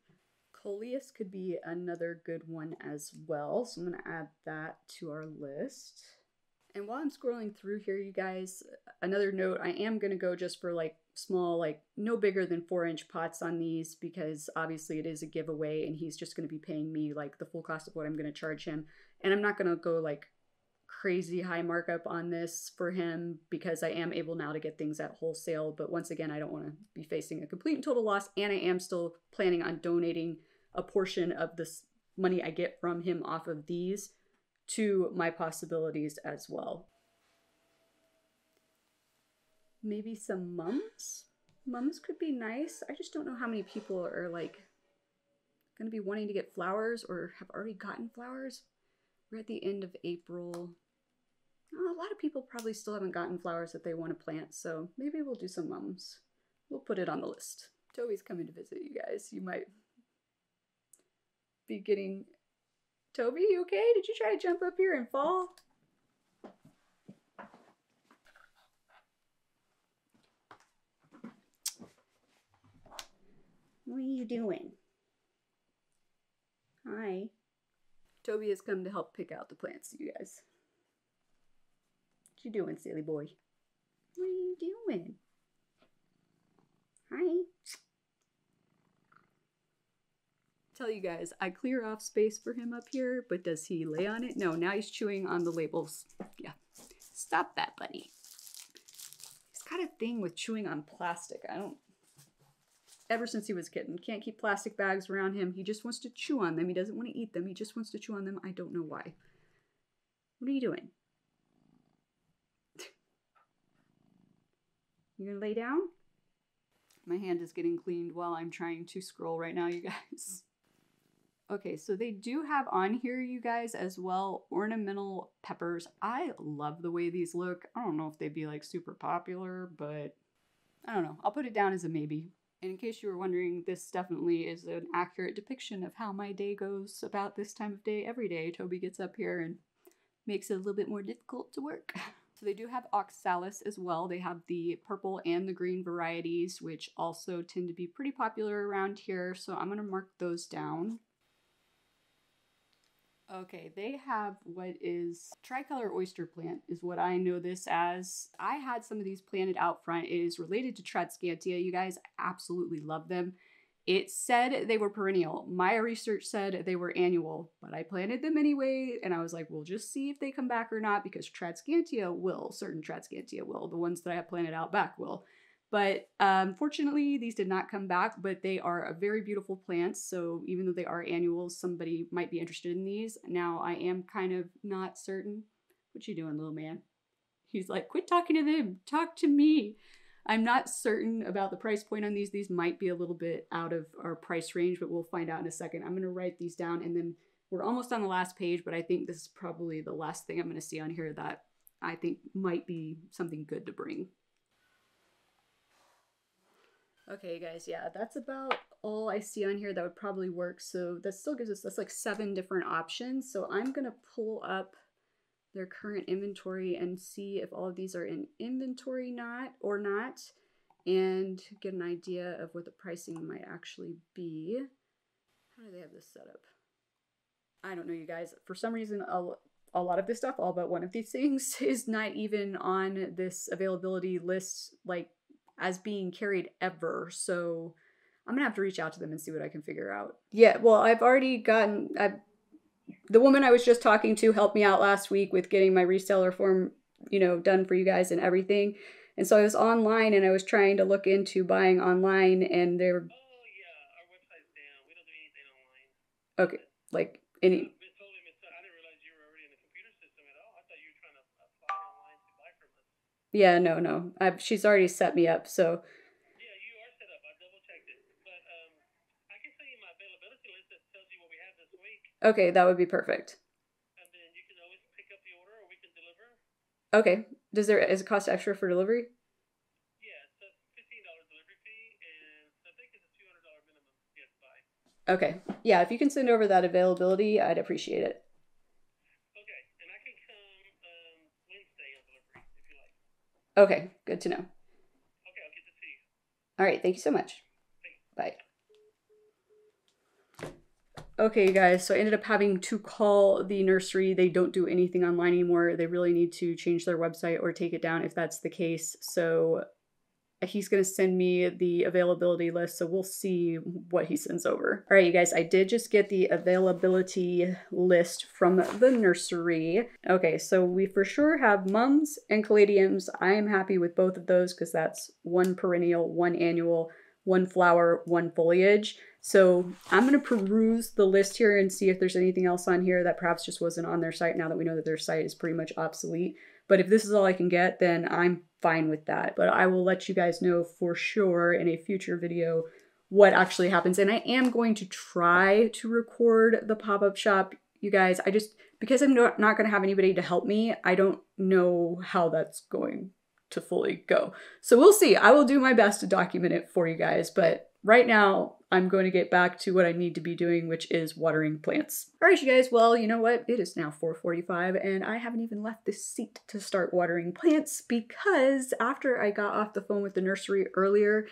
[SPEAKER 1] Coleus could be another good one as well, so I'm going to add that to our list. And while I'm scrolling through here, you guys, another note, I am going to go just for like small, like no bigger than 4-inch pots on these, because obviously it is a giveaway and he's just going to be paying me like the full cost of what I'm going to charge him. And I'm not going to go like crazy high markup on this for him because I am able now to get things at wholesale. But once again, I don't want to be facing a complete and total loss, and I am still planning on donating a portion of this money I get from him off of these to my possibilities as well. Maybe some mums? Mums could be nice. I just don't know how many people are like going to be wanting to get flowers or have already gotten flowers. We're at the end of April. Oh, a lot of people probably still haven't gotten flowers that they want to plant, so maybe we'll do some mums. We'll put it on the list. Toby's coming to visit you guys. You might be getting... Toby, you okay? Did you try to jump up here and fall? What are you doing? Hi. Toby has come to help pick out the plants, you guys. What you doing, silly boy? What are you doing? Hi. Tell you guys, I clear off space for him up here, but does he lay on it? No, now he's chewing on the labels. Yeah. Stop that, buddy. He's got a thing with chewing on plastic. Ever since he was a kitten, can't keep plastic bags around him. He just wants to chew on them. He doesn't want to eat them. He just wants to chew on them. I don't know why. What are you doing? You gonna lay down? My hand is getting cleaned while I'm trying to scroll right now, you guys. Okay, so they do have on here, you guys, as well, ornamental peppers. I love the way these look. I don't know if they'd be like super popular, but I don't know. I'll put it down as a maybe. And in case you were wondering, this definitely is an accurate depiction of how my day goes about this time of day every day. Toby gets up here and makes it a little bit more difficult to work. So they do have oxalis as well. They have the purple and the green varieties, which also tend to be pretty popular around here. So I'm going to mark those down. Okay, they have what is tricolor oyster plant is what I know this as. I had some of these planted out front. It is related to Tradescantia. You guys, I absolutely love them. It said they were perennial. My research said they were annual, but I planted them anyway, and I was like, we'll just see if they come back or not, because Tradescantia will. Certain Tradescantia will. The ones that I have planted out back will. But fortunately, these did not come back, but they are a very beautiful plants. So even though they are annuals, somebody might be interested in these. Now, I am kind of not certain. What you doing, little man? He's like, quit talking to them. Talk to me. I'm not certain about the price point on these. These might be a little bit out of our price range, but we'll find out in a second. I'm going to write these down, and then we're almost on the last page, but I think this is probably the last thing I'm going to see on here that I think might be something good to bring. Okay, guys, yeah, that's about all I see on here that would probably work. So that still gives us, that's like 7 different options. So I'm going to pull up their current inventory and see if all of these are in inventory or not, and get an idea of what the pricing might actually be. How do they have this set up? I don't know, you guys. For some reason, a lot of this stuff, all but one of these things, is not even on this availability list, like, as being carried ever. So I'm gonna have to reach out to them and see what I can figure out. Yeah, well, I've already gotten, the woman I was just talking to helped me out last week with getting my reseller form, you know, done for you guys and everything. And so I was online and I was trying to look into buying online, and they're... Oh yeah, our website's down. We don't do anything online. Okay, like any... I didn't realize you were already in the computer system at all. I thought you were trying to apply online to buy from us. Yeah, no. She's already set me up, so... Yeah, you are set up. I double-checked it. But I can send you my availability list that tells you what we have this week. Okay, that would be perfect. And then you can always pick up the order, or we can deliver. Okay. Is it cost extra for delivery? Yeah, it's a $15 delivery fee, and I think it's a $200 minimum you have to buy. Okay. Yeah, if you can send over that availability, I'd appreciate it. Okay, and I can come Wednesday on delivery, if you like. All right, thank you so much. Bye. Okay, guys, so I ended up having to call the nursery. They don't do anything online anymore. They really need to change their website or take it down if that's the case. So he's going to send me the availability list, so we'll see what he sends over. All right, you guys, I did just get the availability list from the nursery. Okay, so we for sure have mums and caladiums. I am happy with both of those because that's one perennial, one annual, one flower, one foliage. So I'm going to peruse the list here and see if there's anything else on here that perhaps just wasn't on their site now that we know that their site is pretty much obsolete. But if this is all I can get, then I'm fine with that. But I will let you guys know for sure in a future video what actually happens. And I am going to try to record the pop-up shop, you guys. Because I'm not going to have anybody to help me, I don't know how that's going to fully go. So we'll see. I will do my best to document it for you guys. But right now, I'm going to get back to what I need to be doing, which is watering plants. All right, you guys, well, you know what? It is now 4:45 and I haven't even left the seat to start watering plants because after I got off the phone with the nursery earlier,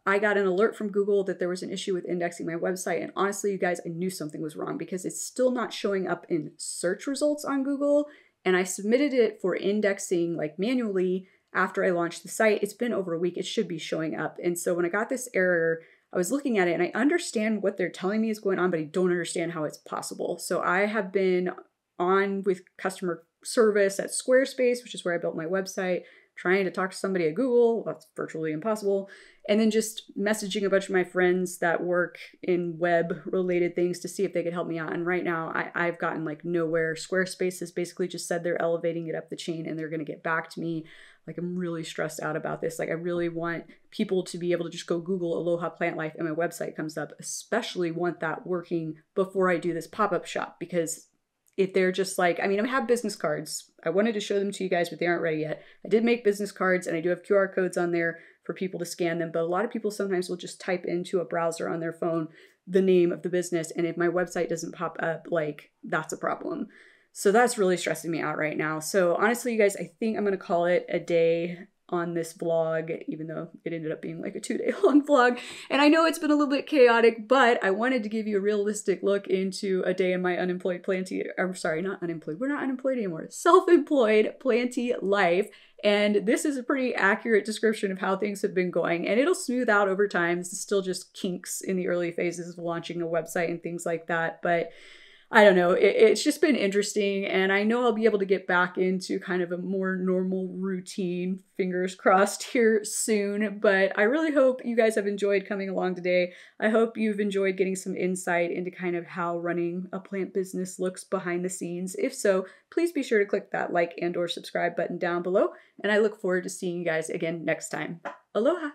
[SPEAKER 1] I got an alert from Google that there was an issue with indexing my website. And honestly, you guys, I knew something was wrong because it's still not showing up in search results on Google. And I submitted it for indexing like manually after I launched the site. It's been over a week. It should be showing up. And so when I got this error, I was looking at it and I understand what they're telling me is going on, but I don't understand how it's possible. So I have been on with customer service at Squarespace, which is where I built my website, trying to talk to somebody at Google. That's virtually impossible. And then just messaging a bunch of my friends that work in web related things to see if they could help me out. And right now I've gotten like nowhere. Squarespace has basically just said they're elevating it up the chain and they're going to get back to me. Like, I'm really stressed out about this. Like, I really want people to be able to just go Google Aloha Plant Life and my website comes up, especially want that working before I do this pop-up shop. Because if they're just like, I mean, I have business cards. I wanted to show them to you guys, but they aren't ready yet. I did make business cards and I do have QR codes on there for people to scan them. But a lot of people sometimes will just type into a browser on their phone the name of the business. And if my website doesn't pop up, like, that's a problem. So that's really stressing me out right now. So honestly, you guys, I think I'm going to call it a day on this vlog, even though it ended up being like a 2-day long vlog. And I know it's been a little bit chaotic, but I wanted to give you a realistic look into a day in my unemployed Planty, I'm sorry, not unemployed. We're not unemployed anymore. Self-employed Planty life. And this is a pretty accurate description of how things have been going. And it'll smooth out over time. This is still just kinks in the early phases of launching a website and things like that. But I don't know, it's just been interesting, and I know I'll be able to get back into kind of a more normal routine, fingers crossed, here soon, but I really hope you guys have enjoyed coming along today. I hope you've enjoyed getting some insight into kind of how running a plant business looks behind the scenes. If so, please be sure to click that like and or subscribe button down below, and I look forward to seeing you guys again next time. Aloha!